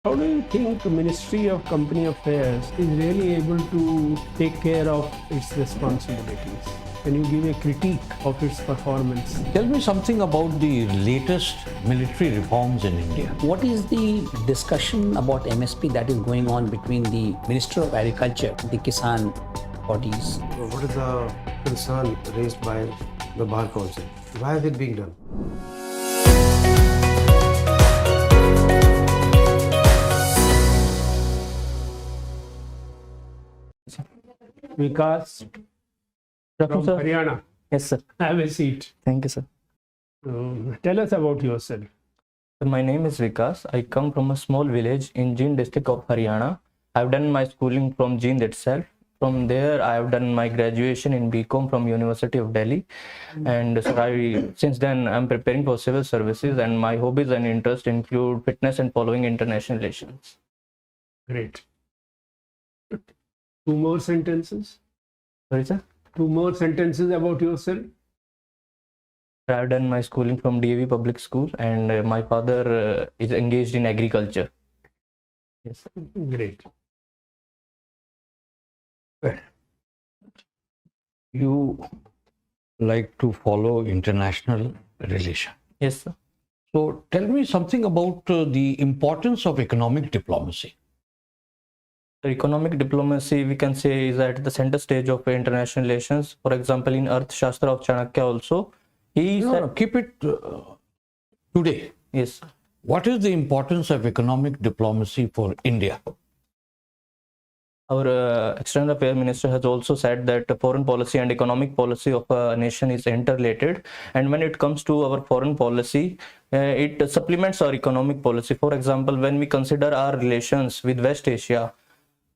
How do you think the Ministry of Company Affairs is really able to take care of its responsibilities? Can you give a critique of its performance? Tell me something about the latest military reforms in India. What is the discussion about MSP that is going on between the Minister of Agriculture, the Kisan bodies? What is the concern raised by the Bar Council? Why is it being done? Vikas from Sir. Haryana. Yes, sir. Have a seat. Thank you, sir. Tell us about yourself. My name is Vikas. I come from a small village in Jind district of Haryana. I've done my schooling from Jind itself. From there, I have done my graduation in BCom from University of Delhi. And so since then, I'm preparing for civil services, and my hobbies and interests include fitness and following international relations. Great. Two more sentences. Sorry, sir? Two more sentences about yourself. I've done my schooling from DAV Public School, and my father is engaged in agriculture. Yes. Great. You like to follow international relation. Yes, sir. So tell me something about the importance of economic diplomacy. Economic diplomacy, we can say, is at the center stage of international relations. For example, in Arthashastra of Chanakya also, Keep it today. Yes. What is the importance of economic diplomacy for India? Our external affairs minister has also said that foreign policy and economic policy of a nation is interrelated, and when it comes to our foreign policy, it supplements our economic policy. For example, when we consider our relations with West Asia,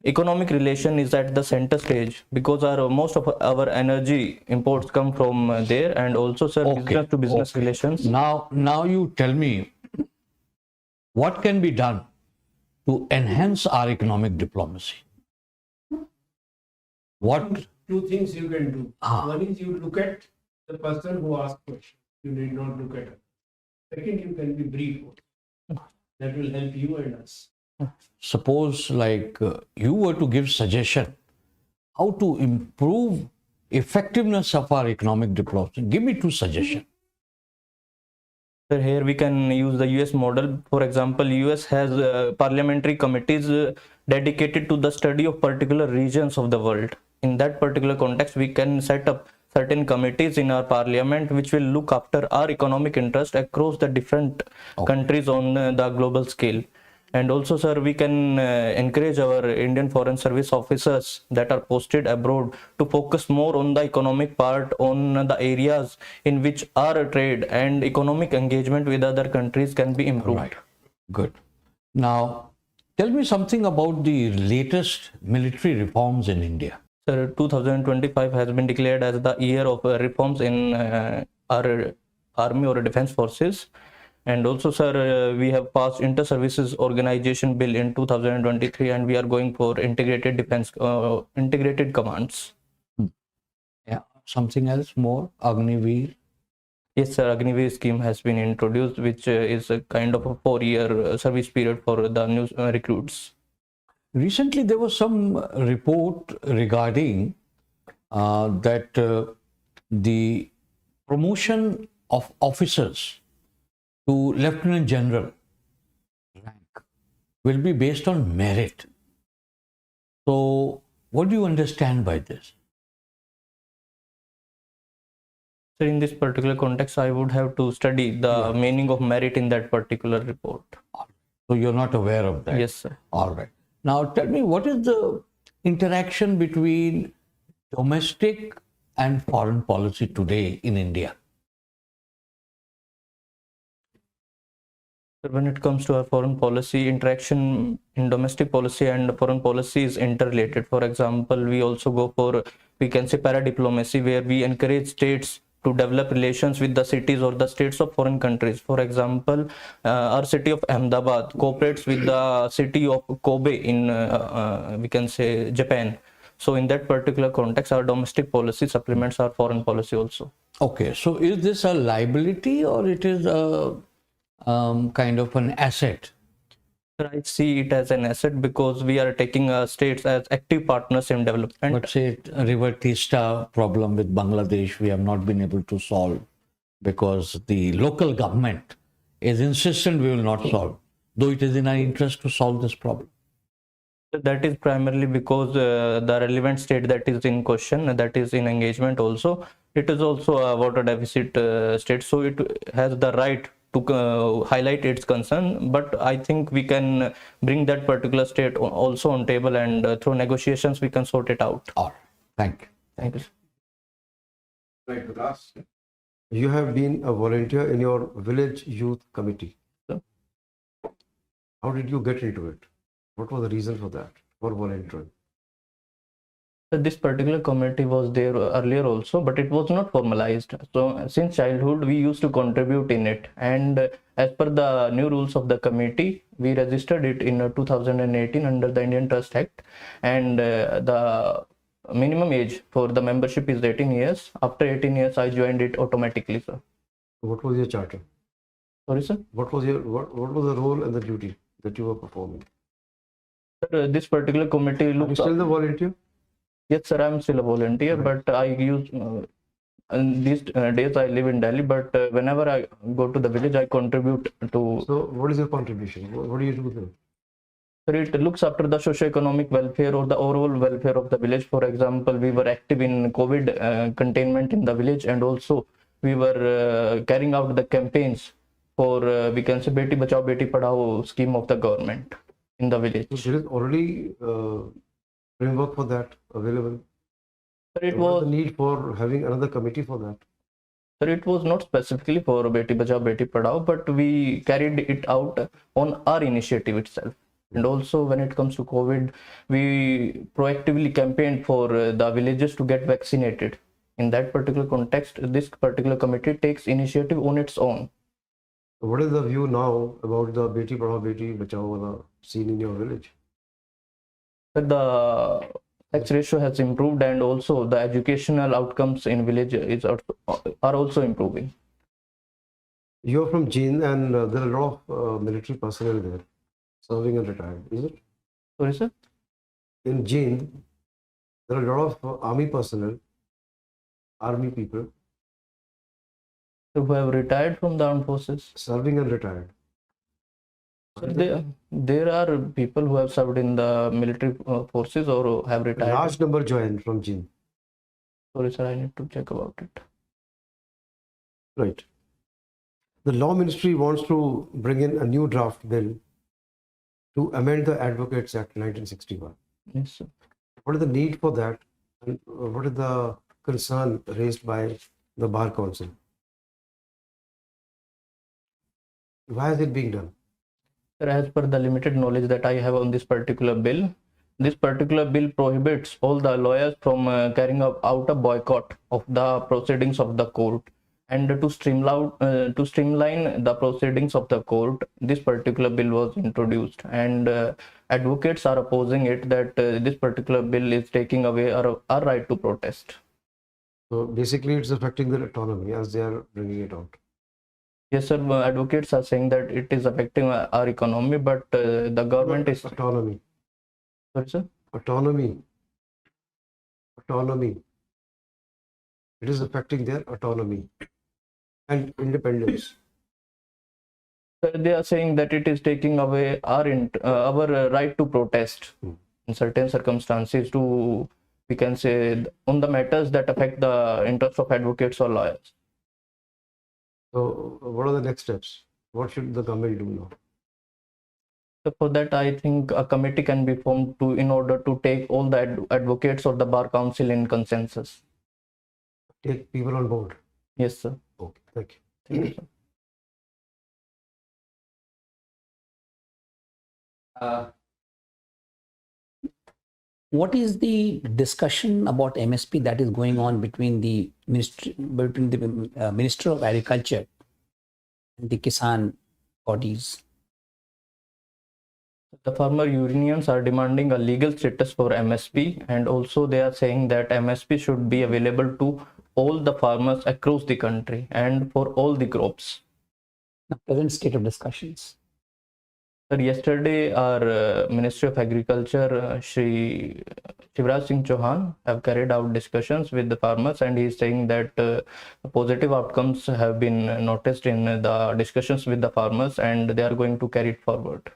economic relation is at the center stage because most of our energy imports come from there, and also, sir, business to business relations. Now you tell me what can be done to enhance our economic diplomacy. What? Two things you can do. One is you look at the person who asked questions. You need not look at her. Second, you can be brief. That will help you and us. Suppose you were to give suggestion how to improve effectiveness of our economic diplomacy. Give me two suggestions. So here we can use the US model. For example, US has parliamentary committees dedicated to the study of particular regions of the world. In that particular context, we can set up certain committees in our parliament which will look after our economic interest across the different countries on the global scale. And also, sir, we can encourage our Indian Foreign Service officers that are posted abroad to focus more on the economic part, on the areas in which our trade and economic engagement with other countries can be improved. Right. Good. Now, tell me something about the latest military reforms in India. Sir, 2025 has been declared as the year of reforms in our army or defense forces. And also, sir, we have passed Inter-Services Organization Bill in 2023, and we are going for integrated defense, integrated commands. Yeah. Something else more? Agniveer? Yes, sir, Agniveer scheme has been introduced, which is a kind of a 4-year service period for the new recruits. Recently, there was some report regarding that the promotion of officers to Lieutenant General rank will be based on merit. So, what do you understand by this? So, in this particular context, I would have to study the meaning of merit in that particular report. So, you're not aware of that? Yes, sir. All right. Now, tell me, what is the interaction between domestic and foreign policy today in India? When it comes to our foreign policy, interaction in domestic policy and foreign policy is interrelated. For example, we also go for, we can say, para-diplomacy, where we encourage states to develop relations with the cities or the states of foreign countries. For example, our city of Ahmedabad cooperates with the city of Kobe in, we can say, Japan. So in that particular context, our domestic policy supplements our foreign policy also. Okay, so is this a liability or it is a kind of an asset Sir, I see it as an asset because we are taking states as active partners in development. But say River Teesta problem with Bangladesh, we have not been able to solve because the local government is insistent we will not solve, though it is in our interest to solve this problem. That is primarily because the relevant state that is in question, that is in engagement also, it is also a water deficit state, so it has the right to highlight its concern. But I think we can bring that particular state also on table, and through negotiations we can sort it out. All right. Thank you. Thank you. Right, Vikas. You have been a volunteer in your village youth committee. Sir. How did you get into it? What was the reason for that, for volunteering? So this particular committee was there earlier also, but it was not formalized. So since childhood, we used to contribute in it. And as per the new rules of the committee, we registered it in 2018 under the Indian Trust Act. And the minimum age for the membership is 18 years. After 18 years, I joined it automatically, sir. What was your charter? Sorry, sir. What was the role and the duty that you were performing? Sir, this particular committee Are you looks. still the volunteer? Yes, sir. I'm still a volunteer, Right. but I use. These days I live in Delhi, but whenever I go to the village, I contribute to. So, what is your contribution? What do you do there? Sir, it looks after the socio-economic welfare or the overall welfare of the village. For example, we were active in COVID containment in the village, and also we were carrying out the campaigns for we can say Beti Bachao Beti Padhao scheme of the government in the village. So there is already framework for that available. Sir, it What is was. the need for having another committee for that? Sir, it was not specifically for Beti Bachao Beti Padhao, but we carried it out on our initiative itself. And also, when it comes to COVID, we proactively campaigned for the villages to get vaccinated. In that particular context, this particular committee takes initiative on its own. So what is the view now about the Beti Padhao Beti Bachao wala scene in your village? But the sex ratio has improved, and also the educational outcomes in village are also improving. You are from Jin, and there are a lot of military personnel there, serving and retired. Is it? Sorry, sir. In Jin, there are a lot of army personnel, army people, Who have retired from the armed forces. serving and retired. So there are people who have served in the military forces or have A retired. large number joined from Jin. Sorry, sir, I need to check about it. Right. The Law Ministry wants to bring in a new draft bill to amend the Advocates Act 1961. Yes, sir. What is the need for that, and what is the concern raised by the Bar Council? Why is it being done? Sir, as per the limited knowledge that I have on this particular bill prohibits all the lawyers from carrying out a boycott of the proceedings of the court. And to streamline the proceedings of the court, this particular bill was introduced, and advocates are opposing it, that this particular bill is taking away our right to protest. So basically, it's affecting their autonomy as they are bringing it out. Yes, sir. Advocates are saying that it is affecting our economy, but the government is. Autonomy. Sorry, sir. Autonomy. It is affecting their autonomy and independence. Sir, they are saying that it is taking away our right to protest in certain circumstances, to, we can say, on the matters that affect the interest of advocates or lawyers. So what are the next steps? What should the government do now? So for that, I think a committee can be formed in order to take all the advocates or the Bar Council in consensus. Take people on board. Yes, sir. Okay, thank you. Thank you, sir. What is the discussion about MSP that is going on between the Minister of Agriculture and the Kisan bodies? The farmer unions are demanding a legal status for MSP, and also they are saying that MSP should be available to all the farmers across the country and for all the crops. The present state of discussions. Sir, yesterday our Ministry of Agriculture, Shri Shivraj Singh Chauhan, have carried out discussions with the farmers, and he is saying that positive outcomes have been noticed in the discussions with the farmers, and they are going to carry it forward.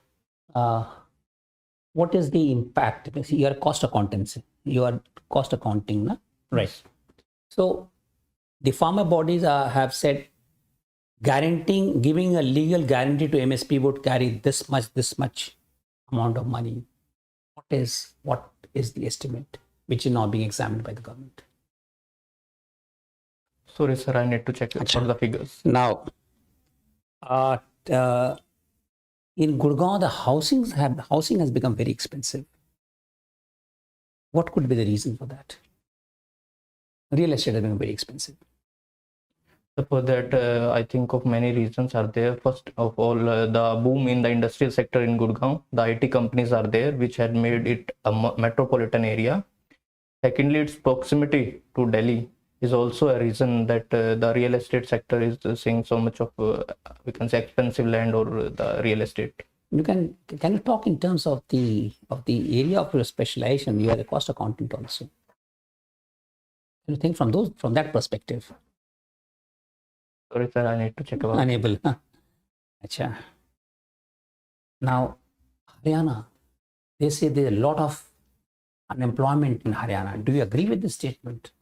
What is the impact? You are cost accountancy. You are cost accounting, na? Right. So the farmer bodies have said guaranteeing, giving a legal guarantee to MSP would carry this much amount of money. What is the estimate which is now being examined by the government? Sorry, sir, I need to check for the figures. Now, in Gurgaon, the housing has become very expensive. What could be the reason for that? Real estate has become very expensive. So for that, I think of many reasons are there. First of all, the boom in the industrial sector in Gurgaon. The IT companies are there, which had made it a metropolitan area. Secondly, its proximity to Delhi is also a reason that the real estate sector is seeing so much of, we can say, expensive land or the real estate. Can you talk in terms of the area of your specialization? You are a cost accountant also. Can you think from that perspective? Sorry, sir, I need to check about. Unable. Achha. Now, Haryana, they say there's a lot of unemployment in Haryana. Do you agree with this statement?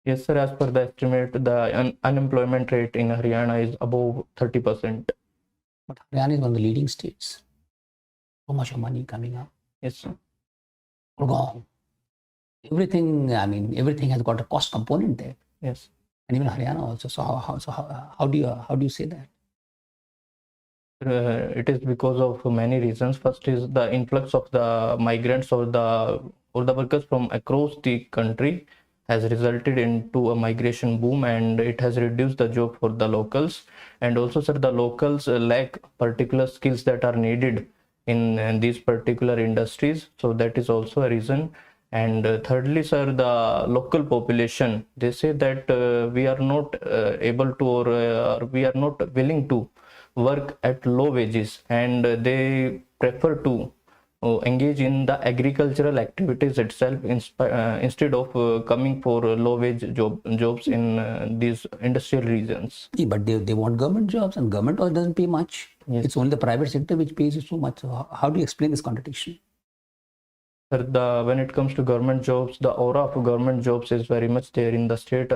Yes, sir. As per the estimate, the unemployment rate in Haryana is above 30%. But Haryana is one of the leading states. So much of money coming up. Yes, sir. Gurgaon. Everything has got a cost component there. Yes. And even Haryana also. So how do you say that? It is because of many reasons. First is the influx of the migrants or the workers from across the country has resulted into a migration boom, and it has reduced the job for the locals. And also, sir, the locals lack particular skills that are needed in these particular industries. So that is also a reason. And thirdly, sir, the local population, they say that we are not able to, or we are not willing to work at low wages, and they prefer to engage in the agricultural activities itself instead of coming for low wage jobs in these industrial regions. Yeah, but they want government jobs, and government doesn't pay much. Yes. It's only the private sector which pays you so much. So how do you explain this contradiction? Sir, when it comes to government jobs, the aura of government jobs is very much there in the state.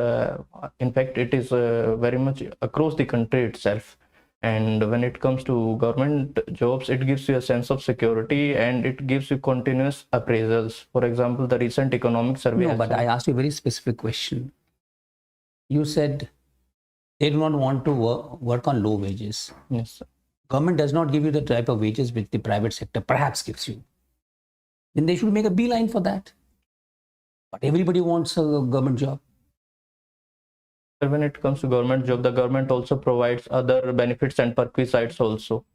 In fact, it is very much across the country itself. And when it comes to government jobs, it gives you a sense of security, and it gives you continuous appraisals. For example, the recent economic survey. No, but I asked you a very specific question. You said they do not want to work on low wages. Yes, sir. Government does not give you the type of wages which the private sector perhaps gives you. Then they should make a beeline for that. But everybody wants a government job. When it comes to government job, the government also provides other benefits and perquisites also.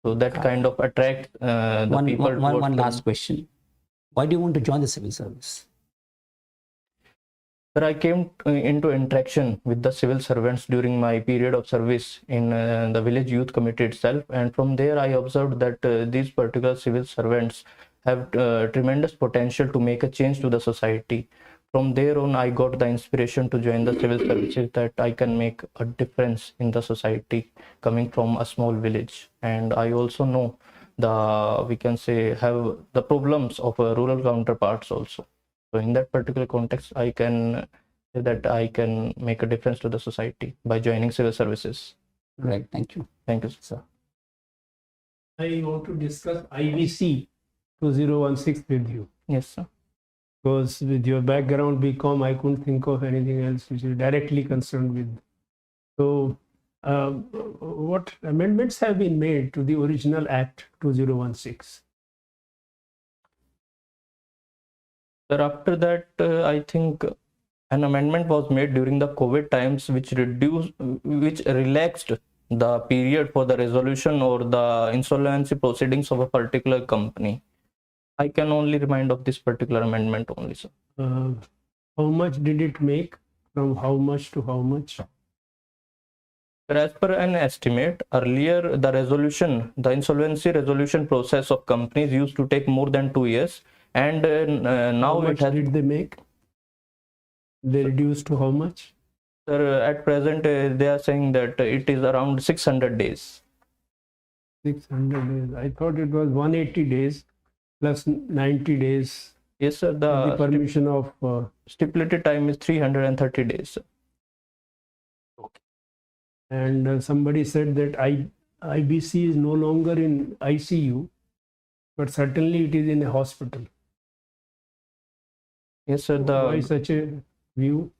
So that kind of attracts the people. One last question. Why do you want to join the civil service? Sir, I came into interaction with the civil servants during my period of service in the village youth committee itself, and from there I observed that these particular civil servants have tremendous potential to make a change to the society. From there on, I got the inspiration to join the civil services, that I can make a difference in the society coming from a small village. And I also know we can say, have the problems of rural counterparts also. So in that particular context, I can say that I can make a difference to the society by joining civil services. Right. Thank you. Thank you, sir. I want to discuss IVC 2016 with you. Yes, sir. Because with your background BCom, I couldn't think of anything else which is directly concerned with. So, what amendments have been made to the original Act 2016? Sir, after that, I think an amendment was made during the COVID times, which relaxed the period for the resolution or the insolvency proceedings of a particular company. I can only remind of this particular amendment only, sir. How much did it make? From how much to how much? But as per an estimate, earlier the insolvency resolution process of companies used to take more than 2 years, and How now it much has. did they make? They reduced to how much? Sir, at present, they are saying that it is around 600 days. 600 days. I thought it was 180 days plus 90 days. Yes, sir. With the permission of. Stipulated time is 330 days. Sir. And somebody said that IBC is no longer in ICU, but certainly it is in a hospital. Yes, sir. Why such a view?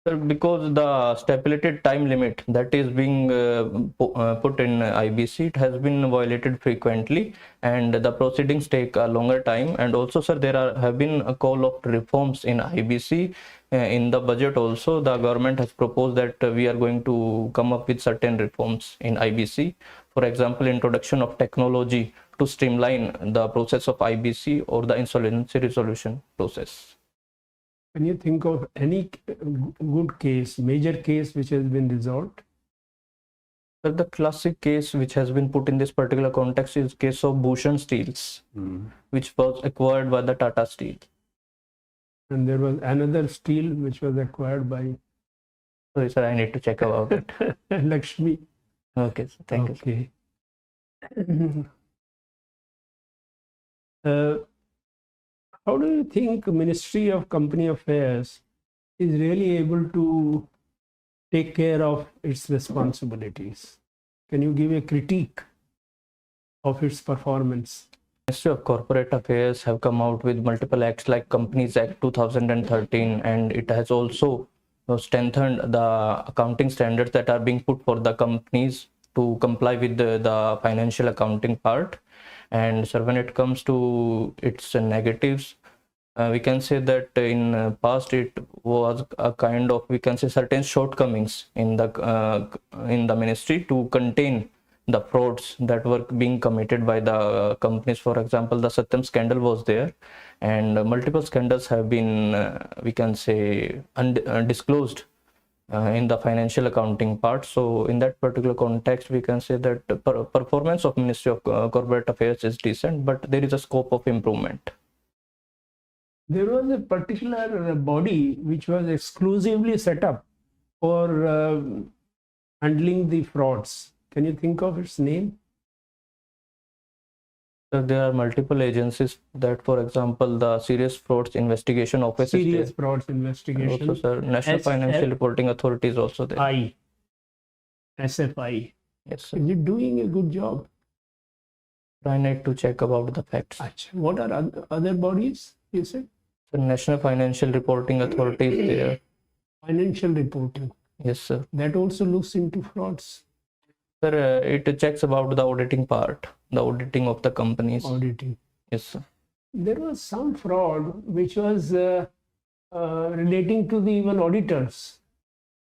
Sir, because the stipulated time limit that is being put in IBC, it has been violated frequently, and the proceedings take a longer time. And also, sir, have been a call of reforms in IBC. In the budget also, the government has proposed that we are going to come up with certain reforms in IBC. For example, introduction of technology to streamline the process of IBC or the insolvency resolution process. Can you think of any good case, major case which has been resolved? Sir, the classic case which has been put in this particular context is case of Bhushan Steels, which was acquired by the Tata Steel. And there was another steel which was acquired by. Sorry, sir, I need to check about it. Lakshmi. Okay, sir, thank you. Okay. How do you think Ministry of Company Affairs is really able to take care of its responsibilities? Can you give a critique of its performance? Ministry of Corporate Affairs have come out with multiple acts like Companies Act 2013, and it has also strengthened the accounting standards that are being put for the companies to comply with the financial accounting part. And sir, when it comes to its negatives, we can say that in past it was a kind of, we can say, certain shortcomings in the ministry to contain the frauds that were being committed by the companies. For example, the Satyam scandal was there, and multiple scandals have been, we can say, undisclosed in the financial accounting part. So in that particular context, we can say that the performance of Ministry of Corporate Affairs is decent, but there is a scope of improvement. There was a particular body which was exclusively set up for handling the frauds. Can you think of its name? So there are multiple agencies that, for example, the Serious Frauds Investigation Office Serious is Frauds there. Investigation. Also, sir, National Financial Reporting Authority is also there. SFI. Yes, sir. Is it doing a good job? I need to check about the facts. What are other bodies, you said? The National Financial Reporting Authority is there. Financial reporting. Yes, sir. That also looks into frauds. Sir, it checks about the auditing part, the auditing of the companies. Auditing. Yes, sir. There was some fraud which was relating to the even auditors.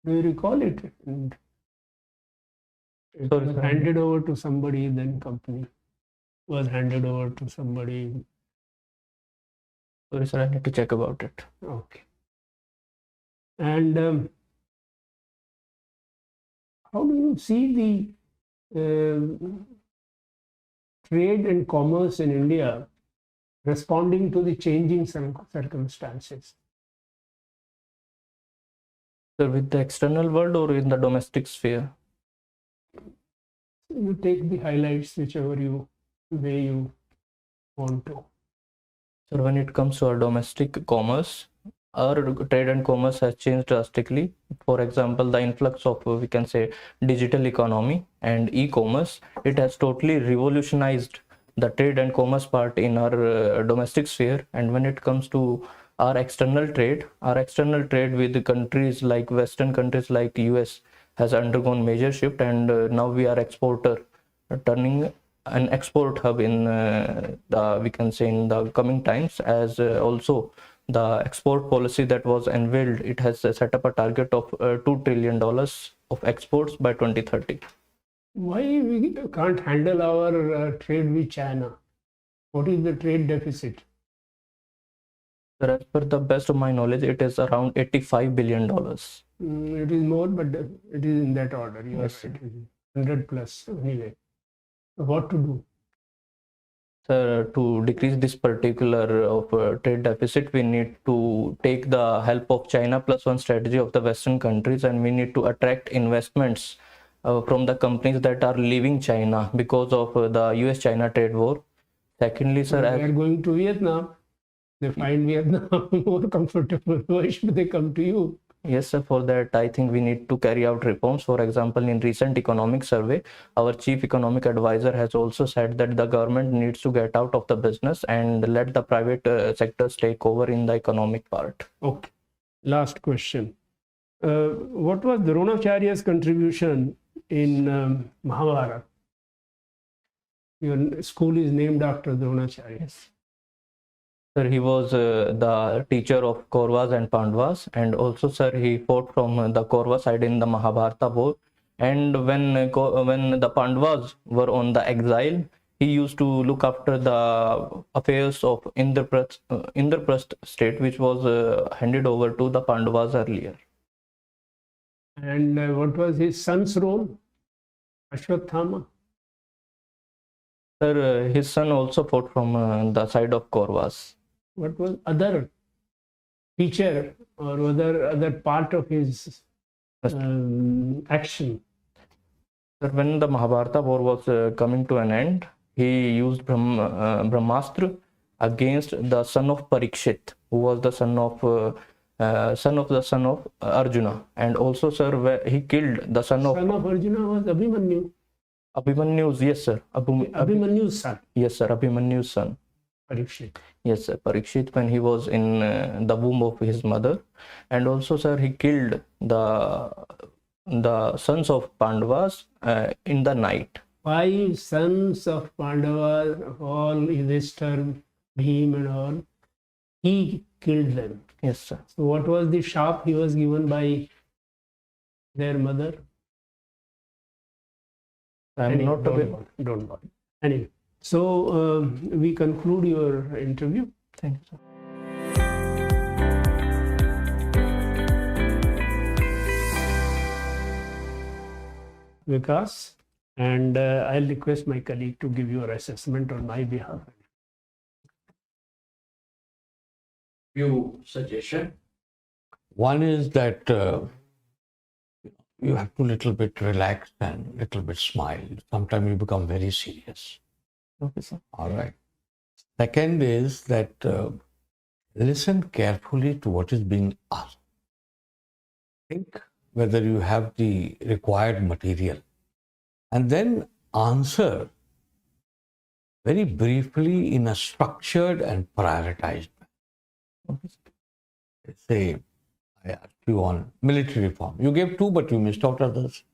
Do you recall it? And it Sorry, was sir. handed over to somebody, then company was handed over to somebody. Sorry, sir, I need to check about it. Okay. And how do you see the trade and commerce in India responding to the changing circumstances? Sir, with the external world or in the domestic sphere? You take the highlights, whichever way you want to. Sir, when it comes to our domestic commerce, our trade and commerce has changed drastically. For example, the influx of, we can say, digital economy and e-commerce, it has totally revolutionized the trade and commerce part in our domestic sphere. And when it comes to our external trade with countries like Western countries like US has undergone major shift, and now we are exporter, turning an export hub in we can say in the coming times, as also the export policy that was unveiled, it has set up a target of $2 trillion of exports by 2030. Why we can't handle our trade with China? What is the trade deficit? Sir, as per the best of my knowledge, it is around $85 billion. It is more, but it is in that order. You are Yes, right. It is 100 plus anyway. So what to do? Sir, to decrease this particular trade deficit, we need to take the help of China plus one strategy of the Western countries, and we need to attract investments from the companies that are leaving China because of the US-China trade war. Secondly, sir, They are going to Vietnam. They find Vietnam more comfortable. Why should they come to you? yes, sir, for that, I think we need to carry out reforms. For example, in recent economic survey, our chief economic advisor has also said that the government needs to get out of the business and let the private sectors take over in the economic part. Okay. Last question. What was Dronacharya's contribution in Mahabharata? Your school is named after Dronacharya. Sir, he was the teacher of Kauravas and Pandavas, and also, sir, he fought from the Kaurava side in the Mahabharata war. And when the Pandavas were on the exile, he used to look after the affairs of Indraprasth state, which was handed over to the Pandavas earlier. And what was his son's role? Ashwathama. Sir, his son also fought from the side of Kauravas. What was other feature or other part of his action? Sir, when the Mahabharata war was coming to an end, he used Brahmastra against the son of Parikshit, who was the son of Arjuna. And also, sir, he killed the son of Arjuna was Abhimanyu. Abhimanyu's, yes, sir. Abhimanyu's son. Yes, sir. Abhimanyu's son. Parikshit. Yes, sir. Parikshit, when he was in the womb of his mother. And also, sir, he killed the sons of Pandavas in the night. 5 sons of Pandavas, all Yudhishthira, Bhim and all, he killed them. Yes, sir. So what was the sharp he was given by their mother? I'm not aware. Don't bother. Anyway, so we conclude your interview. Thank you, sir. Vikas, and I'll request my colleague to give your assessment on my behalf. Few suggestions. One is that you have to little bit relax and little bit smile. Sometimes you become very serious. Okay, sir. All right. Second is that listen carefully to what is being asked. Think whether you have the required material, and then answer very briefly in a structured and prioritized manner. Okay, sir. Say, I asked you on military reform. You gave 2, but you missed out others.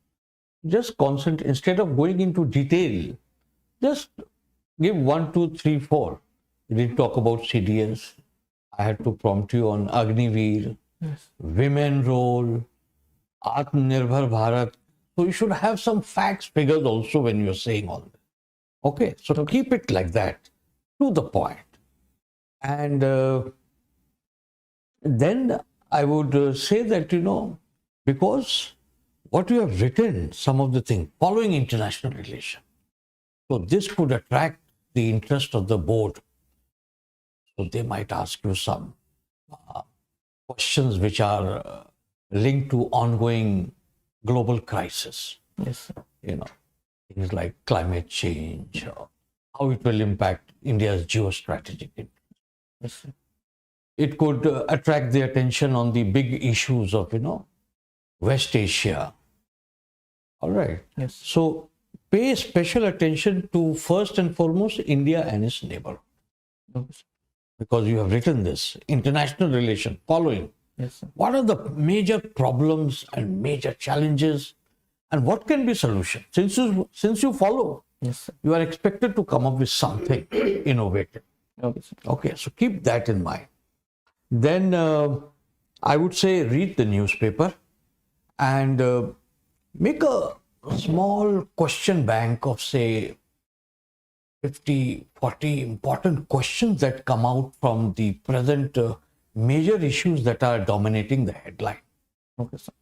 Just concentrate, instead of going into detail, just give 1, 2, 3, 4. You didn't talk about CDS. I had to prompt you on Agniveer, Yes. women role, Atmanirbhar Bharat. So you should have some facts, figures also when you're saying all this. Okay, so keep it like that, to the point. And then I would say that, because what you have written, some of the things, following international relations, so this could attract the interest of the board. So they might ask you some questions which are linked to ongoing global crisis. Yes, sir. Things like climate change, how it will impact India's geostrategic interest. Yes, sir. It could attract the attention on the big issues of, West Asia. All right. Yes. So pay special attention to, first and foremost, India and its neighborhood. Okay, sir. Because you have written this, international relation, following. Yes, sir. What are the major problems and major challenges, and what can be solution? Since you follow, Yes, sir. you are expected to come up with something innovative. Okay, sir. Okay, so keep that in mind. Then I would say read the newspaper and make a small question bank of, say, 50, 40 important questions that come out from the present major issues that are dominating the headline. Okay, sir.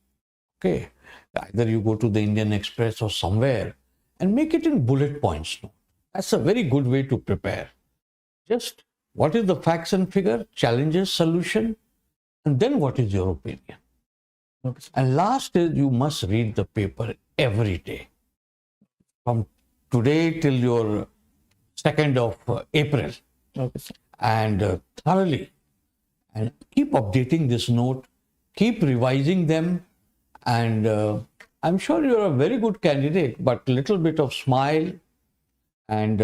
Okay, either you go to the Indian Express or somewhere and make it in bullet points. No? That's a very good way to prepare. Just what is the facts and figure, challenges, solution, and then what is your opinion. Okay, sir. And last is you must read the paper every day. From today till your 2nd of April. Okay, sir. And thoroughly. And keep updating this note, keep revising them. And I'm sure you're a very good candidate, but little bit of smile and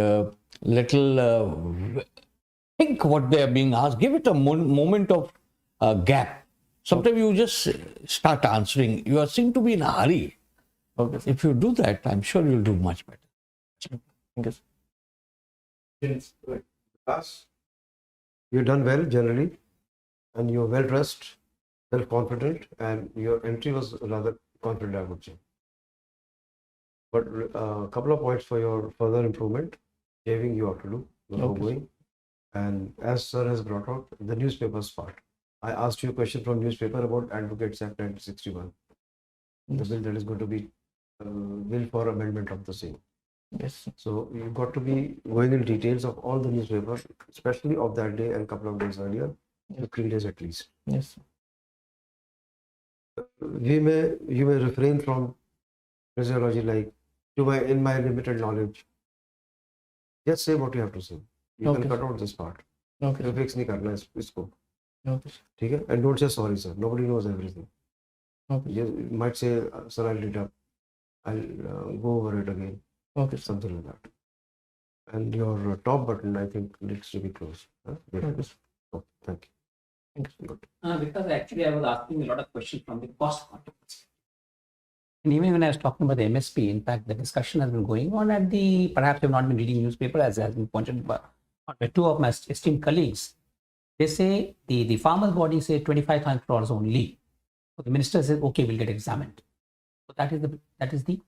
little think what they are being asked. Give it a moment of gap. Sometimes you just start answering. You seem to be in a hurry. Okay, sir. If you do that, I'm sure you'll do much better. Thank you, sir. Yes, right. Vikas, you've done well generally, and you're well dressed, self-confident, and your entry was rather confident, I would say. But a couple of points for your further improvement, shaving you have to do before Okay. going. And as sir has brought out the newspapers part, I asked you a question from newspaper about Advocates Act 1961, the bill that is going to be bill for amendment of the same. Yes, sir. So you've got to be going in details of all the newspapers, especially of that day and couple of days earlier, 3 days at least. Yes, sir. You may refrain from phraseology like in my limited knowledge. Just say what you have to say. You Okay. can cut out this part. Okay, sir. Fix नहीं करना इसको. Okay, sir. ठीक है? And don't say sorry, sir. Nobody knows everything. Okay. You might say, sir, I'll read up. I'll go over it again. Okay, sir. Something like that. And your top button, I think, needs to be closed. Huh? Very Okay, good. sir. Oh, thank you. Thank you. Good. Because actually I was asking a lot of questions from the cost context. And even when I was talking about the MSP, in fact, the discussion has been going on at perhaps I've not been reading newspaper as has been pointed out by two of my esteemed colleagues. They say the farmers' body say 25,000 crores only. So the minister says, okay, we'll get examined. So that is the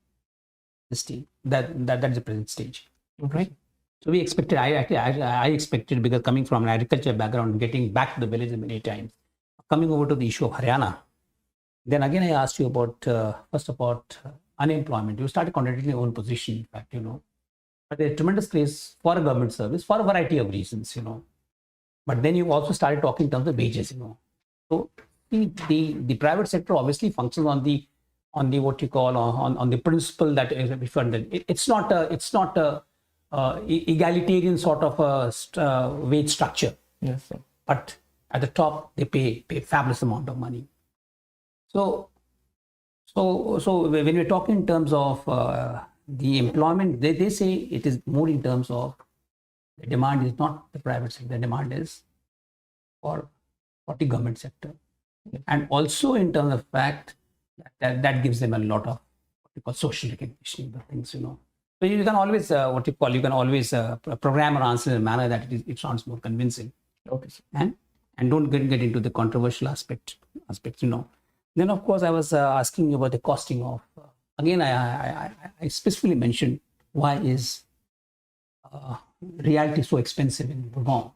stage. That is the present stage. Right? So we expected, I expected, because coming from an agriculture background, getting back to the village many times, coming over to the issue of Haryana. Then again, I asked you about, first about unemployment. You started contradicting your own position, in fact, But there's tremendous craze for a government service for a variety of reasons, But then you also started talking in terms of wages, So the private sector obviously functions on the what you call on the principle that is funded. It's not a egalitarian sort of wage structure. Yes, sir. But at the top they pay fabulous amount of money. So when we're talking in terms of the employment, they say it is more in terms of the demand is not the private sector. The demand is for the government sector, and also in terms of fact that gives them a lot of what we call social recognition, the things, So you can always program or answer in a manner that it sounds more convincing. Okay, sir. And don't get into the controversial aspects, Then of course I was asking you about the costing of. Again, I specifically mentioned why is reality so expensive in Gurgaon.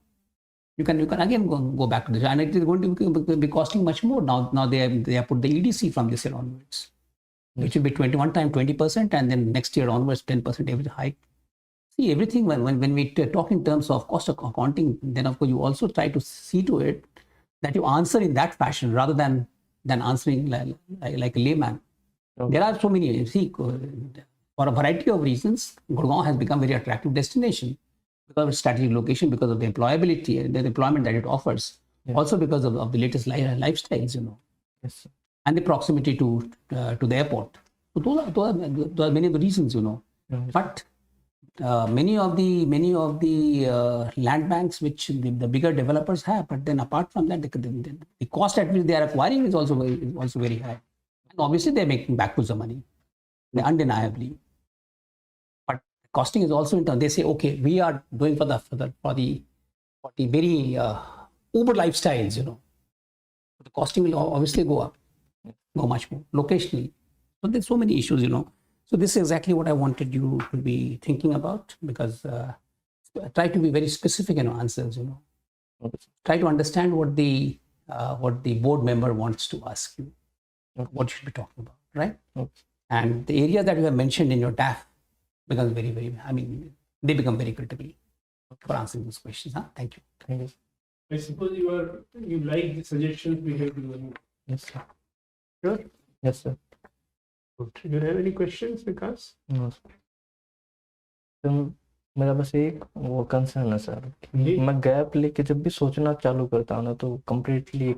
You can again go back to this, and it is going to be costing much more now. Now they have put the EDC from this year onwards, which will be 21 times 20%, and then next year onwards 10% every hike. See, everything when we talk in terms of cost of accounting, then of course you also try to see to it that you answer in that fashion rather than answering like a layman. Okay. There are so many. See, for a variety of reasons, Gurgaon has become a very attractive destination because of its strategic location, because of the employability and the employment that it offers. Yes. Also because of the latest lifestyles, Yes, sir. and the proximity to the airport. So those are many of the reasons, Yes. But many of the land banks which the bigger developers have, but then apart from that, the cost at which they are acquiring is also very high. And obviously, they're making backwards of money, undeniably. But costing is also in turn. They say, okay, we are doing for the very Uber lifestyles, The costing will obviously go up, go much more locationally. So there's so many issues, So this is exactly what I wanted you to be thinking about, because try to be very specific in your answers, Okay, sir. Try to understand what the what the board member wants to ask you, what you should be talking about, right? Okay. And the areas that you have mentioned in your DAF become very, very, I mean, they become very critical for answering those questions. Huh? Thank you. Thank you. I suppose you like the suggestions we have given. Yes, sir. Sure. Yes, sir. Good. Do you have any questions, Vikas? No, sir. तो मेरा बस एक वो concern है sir, जी। मैं gap लेके जब भी सोचना चालू करता हूँ ना तो completely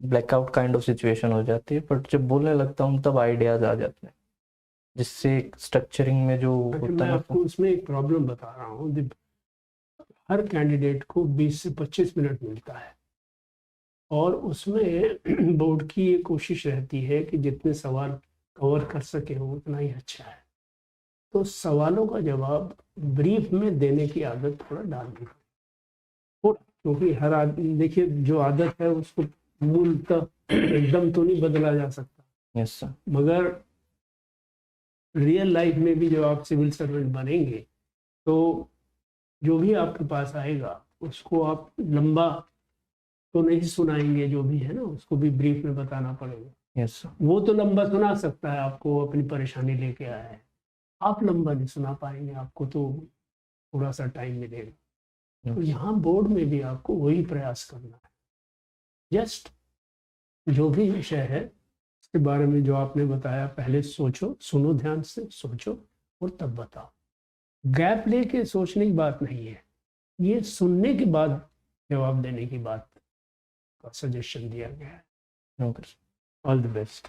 blackout kind of situation हो जाती है, बट जब बोलने लगता हूँ तब आइडियाज आ जाते हैं, जिससे स्ट्रक्चरिंग में जो अच्छा, होता मैं है आपको उसमें एक प्रॉब्लम बता रहा हूँ। हर कैंडिडेट को 20 से 25 मिनट मिलता है और उसमें बोर्ड की ये कोशिश रहती है कि जितने सवाल कवर कर सके हो उतना ही अच्छा है। तो सवालों का जवाब ब्रीफ में देने की आदत थोड़ा डालनी थोड़ा, क्योंकि हर आदमी, देखिए, जो आदत है उसको मूलतः एकदम तो नहीं बदला जा सकता। Yes sir. मगर रियल लाइफ में भी जब आप सिविल सर्वेंट बनेंगे तो जो भी आपके पास आएगा उसको आप लंबा तो नहीं सुनाएंगे, जो भी है ना उसको भी ब्रीफ में बताना पड़ेगा। Yes sir. वो तो लंबा सुना सकता है, आपको अपनी परेशानी लेके आया है, आप लंबा नहीं सुना पाएंगे, आपको तो थोड़ा सा टाइम मिलेगा। तो यहाँ बोर्ड में भी आपको वही प्रयास करना है। जस्ट जो भी विषय है उसके बारे में जो आपने बताया, पहले सोचो, सुनो, ध्यान से सोचो और तब बताओ। गैप लेके सोचने की बात नहीं है, ये सुनने के बाद जवाब देने की बात का सजेशन दिया गया है। All the best.